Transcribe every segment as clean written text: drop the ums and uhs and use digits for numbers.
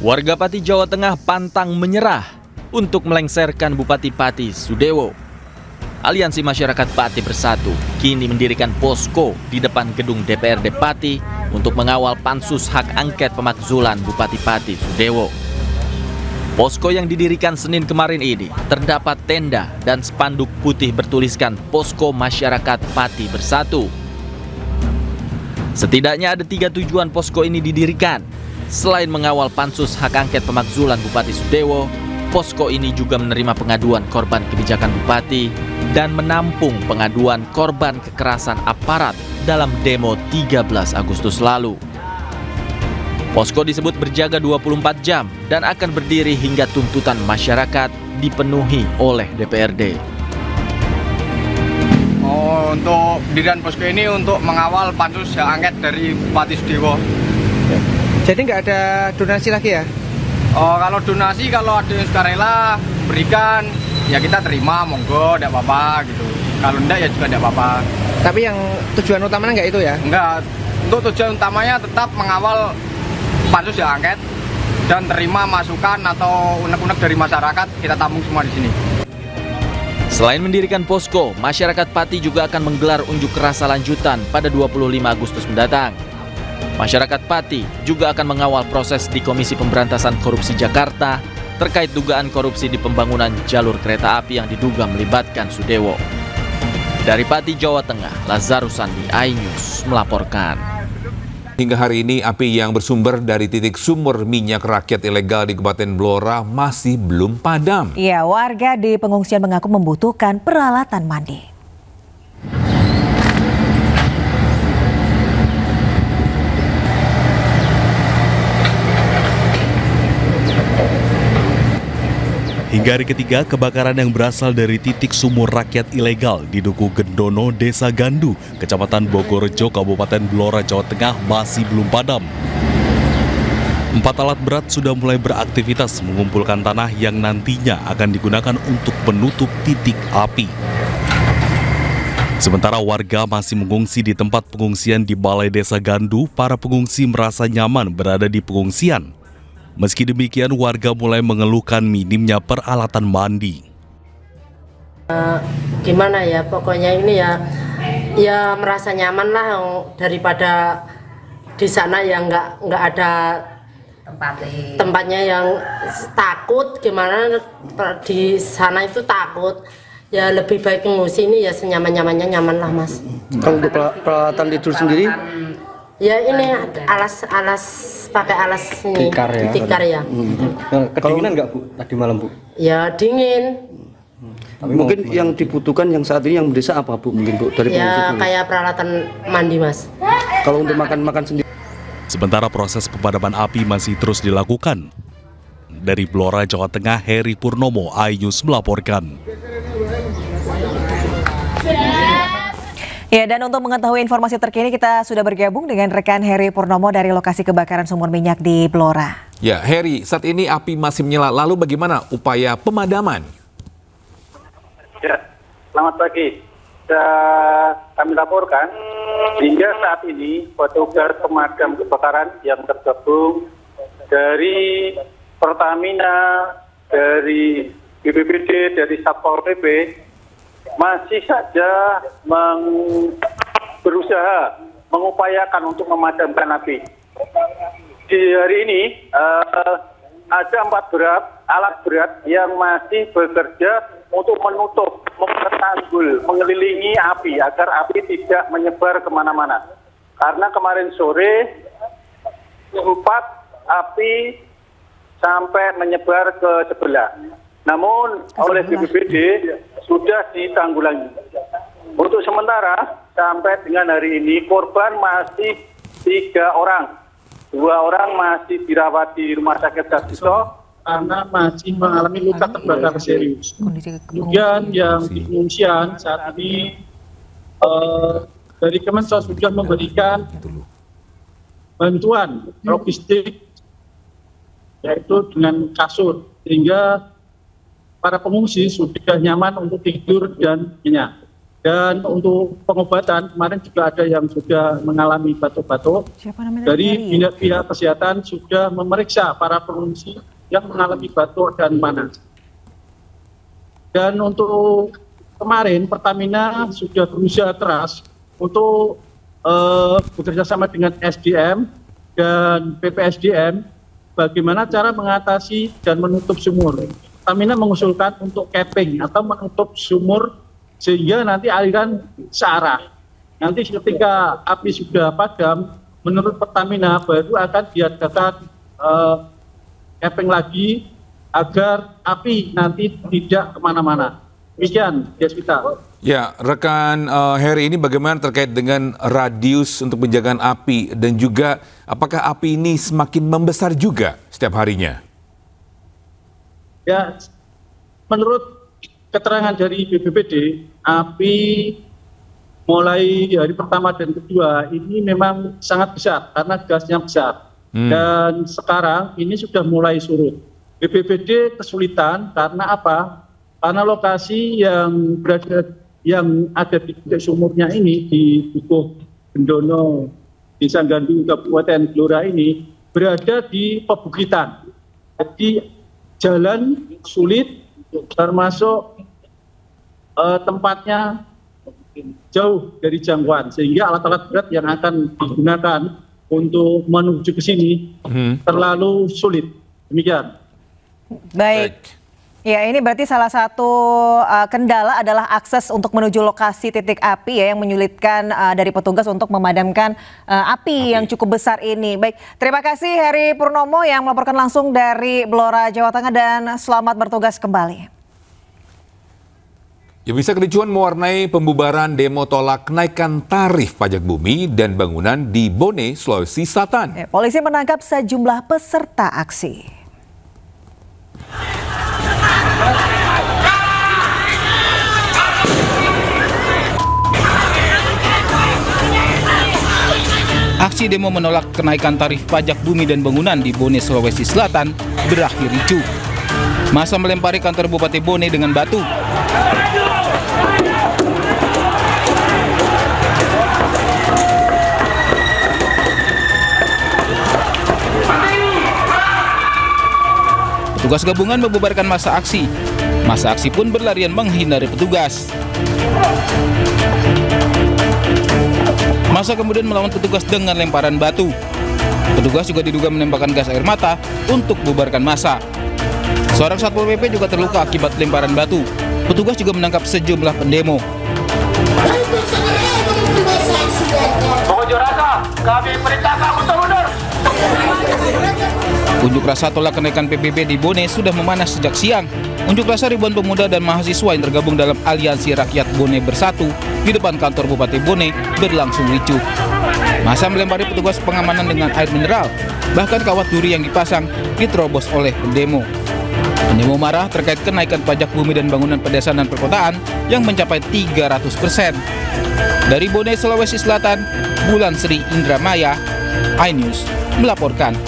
Warga Pati, Jawa Tengah pantang menyerah untuk melengsarkan Bupati Pati Sudewo. Aliansi Masyarakat Pati Bersatu kini mendirikan posko di depan gedung DPRD Pati untuk mengawal pansus hak angket pemakzulan Bupati Pati Sudewo. Posko yang didirikan Senin kemarin ini terdapat tenda dan spanduk putih bertuliskan Posko Masyarakat Pati Bersatu. Setidaknya ada 3 tujuan posko ini didirikan. Selain mengawal pansus hak angket pemakzulan Bupati Sudewo, posko ini juga menerima pengaduan korban kebijakan Bupati dan menampung pengaduan korban kekerasan aparat dalam demo 13 Agustus lalu. Posko disebut berjaga 24 jam dan akan berdiri hingga tuntutan masyarakat dipenuhi oleh DPRD. Untuk pendirian posko ini untuk mengawal pansus hak angket dari Bupati Sudewo. Jadi nggak ada donasi lagi ya? Kalau donasi, kalau ada yang sukarela berikan, ya kita terima, monggo, tidak apa-apa gitu. Kalau enggak ya juga tidak apa-apa. Tapi yang tujuan utamanya nggak itu ya? Enggak, untuk tujuan utamanya tetap mengawal pansus hak angket dan terima masukan atau unek-unek dari masyarakat, kita tampung semua di sini. Selain mendirikan posko, masyarakat Pati juga akan menggelar unjuk rasa lanjutan pada 25 Agustus mendatang. Masyarakat Pati juga akan mengawal proses di Komisi Pemberantasan Korupsi Jakarta terkait dugaan korupsi di pembangunan jalur kereta api yang diduga melibatkan Sudewo. Dari Pati, Jawa Tengah, Lazarus Sandi, iNews melaporkan. Hingga hari ini api yang bersumber dari titik sumur minyak rakyat ilegal di Kabupaten Blora masih belum padam. Ya, warga di pengungsian mengaku membutuhkan peralatan mandi. Hingga hari ketiga, kebakaran yang berasal dari titik sumur rakyat ilegal di Duku Gendono, Desa Gandu, Kecamatan Bogorejo, Kabupaten Blora, Jawa Tengah masih belum padam. 4 alat berat sudah mulai beraktivitas mengumpulkan tanah yang nantinya akan digunakan untuk penutup titik api. Sementara warga masih mengungsi di tempat pengungsian di Balai Desa Gandu, para pengungsi merasa nyaman berada di pengungsian. Meski demikian, warga mulai mengeluhkan minimnya peralatan mandi. Gimana ya, pokoknya ini ya merasa nyaman lah daripada di sana yang nggak ada tempatnya yang takut. Gimana di sana itu takut, ya lebih baik mengungsi ini ya senyaman-nyamannya, nyaman lah Mas. Kalau untuk peralatan tidur sendiri? Ya ini alas pakai alas ini tikar ya. Kedinginan nggak Bu tadi malam Bu? Ya dingin. Tapi mungkin yang dibutuhkan yang saat ini yang mendesak apa Bu mungkin Bu dari ya kayak peralatan mandi Mas. Kalau untuk makan sendiri. Sementara proses pemadaman api masih terus dilakukan. Dari Blora, Jawa Tengah, Heri Purnomo, iNews melaporkan. Ya, dan untuk mengetahui informasi terkini kita sudah bergabung dengan rekan Heri Purnomo dari lokasi kebakaran sumur minyak di Blora. Ya, Heri, saat ini api masih menyala. Lalu bagaimana upaya pemadaman? Ya, selamat pagi. Kami laporkan, hingga saat ini petugas pemadam kebakaran yang tergabung dari Pertamina, dari BPBD, dari Satpol PP, masih saja berusaha mengupayakan untuk memadamkan api. Di hari ini ada 4 alat berat yang masih bekerja untuk menutup, mentanggul, mengelilingi api agar api tidak menyebar kemana-mana. Karena kemarin sore sempat api sampai menyebar ke sebelah. Namun oleh BPBD sudah ditanggulangi. Untuk sementara sampai dengan hari ini korban masih 3 orang. 2 orang masih dirawat di Rumah Sakit Sarjito karena masih mengalami luka terbakar serius. Kemudian yang di pengungsian saat ini dari Kemensos sudah memberikan bantuan logistik yaitu dengan kasur sehingga para pengungsi sudah nyaman untuk tidur dan nyenyak. Dan untuk pengobatan kemarin juga ada yang sudah mengalami batuk-batuk. Dari pihak kesehatan sudah memeriksa para pengungsi yang mengalami batuk dan panas. Dan untuk kemarin Pertamina sudah berusaha keras untuk bekerja sama dengan SDM dan PPSDM bagaimana cara mengatasi dan menutup sumur. Pertamina mengusulkan untuk capping atau menutup sumur sehingga nanti aliran searah. Nanti ketika api sudah padam, menurut Pertamina baru akan diadakan capping lagi agar api nanti tidak kemana-mana. Demikian, Deswita. Ya, rekan Heri, ini bagaimana terkait dengan radius untuk penjagaan api dan juga apakah api ini semakin membesar juga setiap harinya? Ya, menurut keterangan dari BPBD, api mulai hari pertama dan kedua ini memang sangat besar karena gasnya besar. Dan sekarang ini sudah mulai surut. BPBD kesulitan karena apa? Karena lokasi yang ada di titik sumurnya ini di Dukuh Gendono, Desa Gandu, Kabupaten Blora ini berada di pebukitan. Jadi jalan sulit, termasuk tempatnya jauh dari jangkauan, sehingga alat-alat berat yang akan digunakan untuk menuju ke sini terlalu sulit. Demikian. Baik. Ya, ini berarti salah satu kendala adalah akses untuk menuju lokasi titik api ya, yang menyulitkan dari petugas untuk memadamkan api yang cukup besar ini. Baik, terima kasih Heri Purnomo yang melaporkan langsung dari Blora, Jawa Tengah, dan selamat bertugas kembali. Ya, bisa kericuhan mewarnai pembubaran demo tolak kenaikan tarif pajak bumi dan bangunan di Bone, Sulawesi Selatan. Ya, polisi menangkap sejumlah peserta aksi. Aksi demo menolak kenaikan tarif pajak bumi dan bangunan di Bone, Sulawesi Selatan berakhir ricuh. Massa melempari kantor Bupati Bone dengan batu. Petugas gabungan membubarkan massa aksi. Massa aksi pun berlarian menghindari petugas. Massa kemudian melawan petugas dengan lemparan batu. Petugas juga diduga menembakkan gas air mata untuk membubarkan massa. Seorang Satpol PP juga terluka akibat lemparan batu. Petugas juga menangkap sejumlah pendemo. Pengunjuk rasa, kami perintahkan untuk mundur. Unjuk rasa tolak kenaikan PBB di Bone sudah memanas sejak siang. Unjuk rasa ribuan pemuda dan mahasiswa yang tergabung dalam Aliansi Rakyat Bone Bersatu di depan kantor Bupati Bone berlangsung ricuh. Massa melempari petugas pengamanan dengan air mineral, bahkan kawat duri yang dipasang diterobos oleh pendemo. Pendemo marah terkait kenaikan pajak bumi dan bangunan pedesaan dan perkotaan yang mencapai 300%. Dari Bone, Sulawesi Selatan, Bulan Sri Indramaya, iNews melaporkan.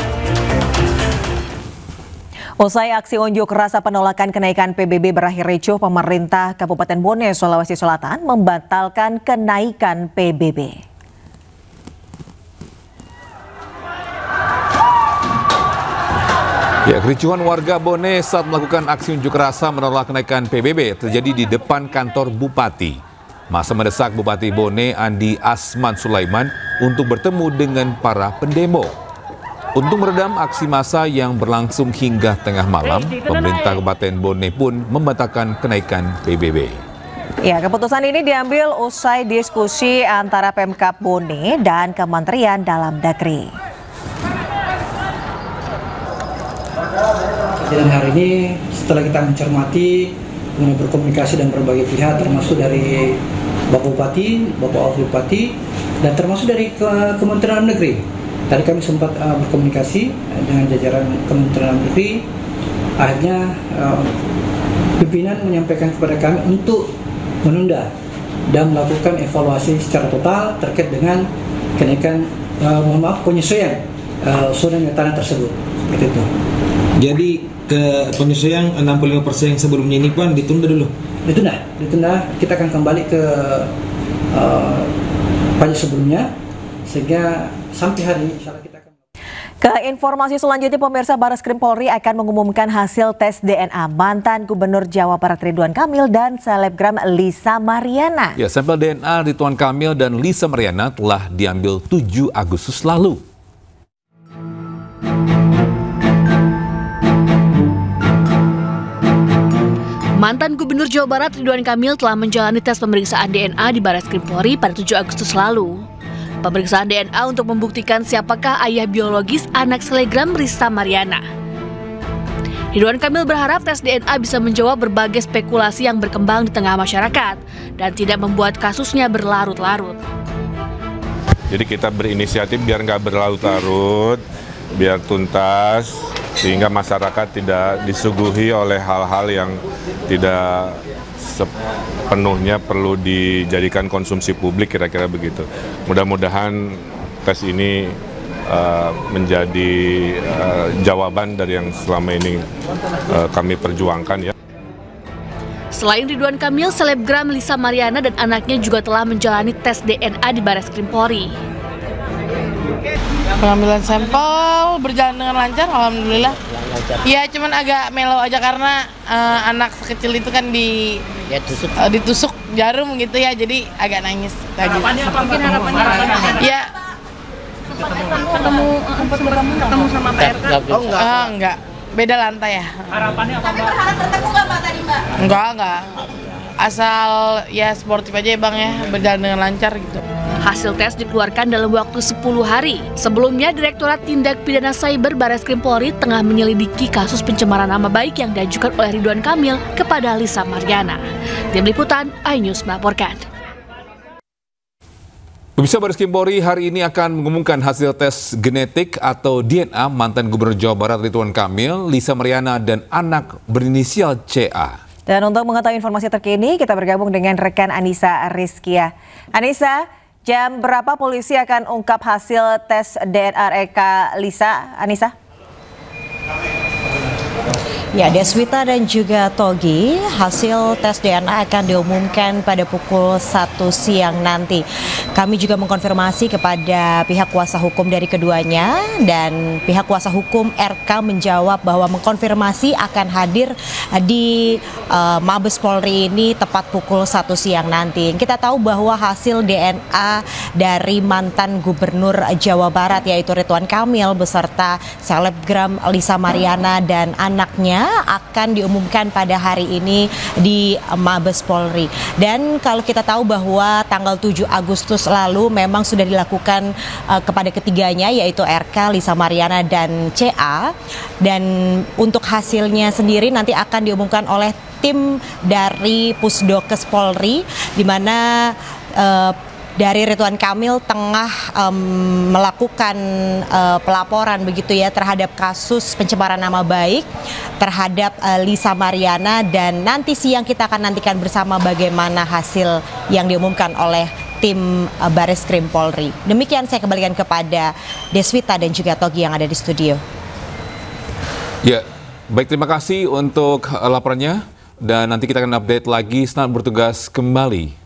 Usai aksi unjuk rasa penolakan kenaikan PBB berakhir ricuh, pemerintah Kabupaten Bone, Sulawesi Selatan membatalkan kenaikan PBB. Ya, kericuhan warga Bone saat melakukan aksi unjuk rasa menolak kenaikan PBB terjadi di depan kantor Bupati. Massa mendesak Bupati Bone Andi Asman Sulaiman untuk bertemu dengan para pendemo. Untuk meredam aksi massa yang berlangsung hingga tengah malam, pemerintah Kabupaten Bone pun membatalkan kenaikan PBB. Ya, keputusan ini diambil usai diskusi antara Pemkab Bone dan Kementerian Dalam Negeri. Dan hari ini setelah kita mencermati, berkomunikasi dengan berbagai pihak, termasuk dari Bapak Bupati, Bapak Wakil Bupati, dan termasuk dari Kementerian Dalam Negeri. Tadi kami sempat berkomunikasi dengan jajaran Kementerian Dalam Negeri. Akhirnya pimpinan menyampaikan kepada kami untuk menunda dan melakukan evaluasi secara total terkait dengan kenaikan, penyesuaian usulan tanah tersebut. Seperti itu. Jadi ke penyesuaian 65% yang sebelumnya ini pun ditunda dulu? ditunda. Kita akan kembali ke pagi sebelumnya, sehingga sampai hari ini insya Allah kita akan. Ke informasi selanjutnya, pemirsa, Barreskrim Polri akan mengumumkan hasil tes DNA mantan Gubernur Jawa Barat Ridwan Kamil dan selebgram Lisa Mariana. Ya, sampel DNA Ridwan Kamil dan Lisa Mariana telah diambil 7 Agustus lalu. Mantan Gubernur Jawa Barat Ridwan Kamil telah menjalani tes pemeriksaan DNA di Barreskrim Polri pada 7 Agustus lalu. Pemeriksaan DNA untuk membuktikan siapakah ayah biologis anak selebgram Lisa Mariana. Ridwan Kamil berharap tes DNA bisa menjawab berbagai spekulasi yang berkembang di tengah masyarakat dan tidak membuat kasusnya berlarut-larut. Jadi kita berinisiatif biar nggak berlarut-larut, biar tuntas, sehingga masyarakat tidak disuguhi oleh hal-hal yang tidak sepenuhnya perlu dijadikan konsumsi publik, kira-kira begitu. Mudah-mudahan tes ini menjadi jawaban dari yang selama ini kami perjuangkan, ya. Selain Ridwan Kamil, selebgram Lisa Mariana dan anaknya juga telah menjalani tes DNA di Barreskrim Polri. Pengambilan sampel berjalan dengan lancar, alhamdulillah. Ya, cuman agak melo aja karena anak sekecil itu kan ditusuk jarum gitu ya, jadi agak nangis. Harapannya apa? Mungkin harapannya ya ketemu sama Pak RK? Oh enggak, beda lantai ya. Harapannya apa? Tapi berharap bertemu nggak Pak tadi Mbak? Enggak. Asal ya sportif aja ya Bang ya, berjalan dengan lancar gitu. Hasil tes dikeluarkan dalam waktu 10 hari. Sebelumnya, Direktorat Tindak Pidana Cyber Barreskrim Polri tengah menyelidiki kasus pencemaran nama baik yang diajukan oleh Ridwan Kamil kepada Lisa Mariana. Tim Liputan, iNews melaporkan. Pemirsa, Barreskrim Polri hari ini akan mengumumkan hasil tes genetik atau DNA mantan Gubernur Jawa Barat Ridwan Kamil, Lisa Mariana, dan anak berinisial CA. Dan untuk mengetahui informasi terkini, kita bergabung dengan rekan Anissa Rizkia. Anissa, jam berapa polisi akan ungkap hasil tes DNA Eka Lisa, Anissa? Ya, Deswita dan juga Togi, hasil tes DNA akan diumumkan pada pukul 1 siang nanti. Kami juga mengkonfirmasi kepada pihak kuasa hukum dari keduanya, dan pihak kuasa hukum RK menjawab bahwa mengkonfirmasi akan hadir di Mabes Polri ini tepat pukul 1 siang nanti. Kita tahu bahwa hasil DNA dari mantan Gubernur Jawa Barat yaitu Ridwan Kamil beserta selebgram Lisa Mariana dan anaknya akan diumumkan pada hari ini di Mabes Polri. Dan kalau kita tahu bahwa tanggal 7 Agustus lalu memang sudah dilakukan kepada ketiganya yaitu RK, Lisa Mariana, dan CA. Dan untuk hasilnya sendiri nanti akan diumumkan oleh tim dari Pusdokes Polri, di mana dari Ridwan Kamil tengah melakukan pelaporan begitu ya terhadap kasus pencemaran nama baik terhadap Lisa Mariana, dan nanti siang kita akan nantikan bersama bagaimana hasil yang diumumkan oleh tim Barreskrim Polri. Demikian, saya kembalikan kepada Deswita dan juga Togi yang ada di studio. Ya, baik, terima kasih untuk laporannya, dan nanti kita akan update lagi. Selamat bertugas kembali.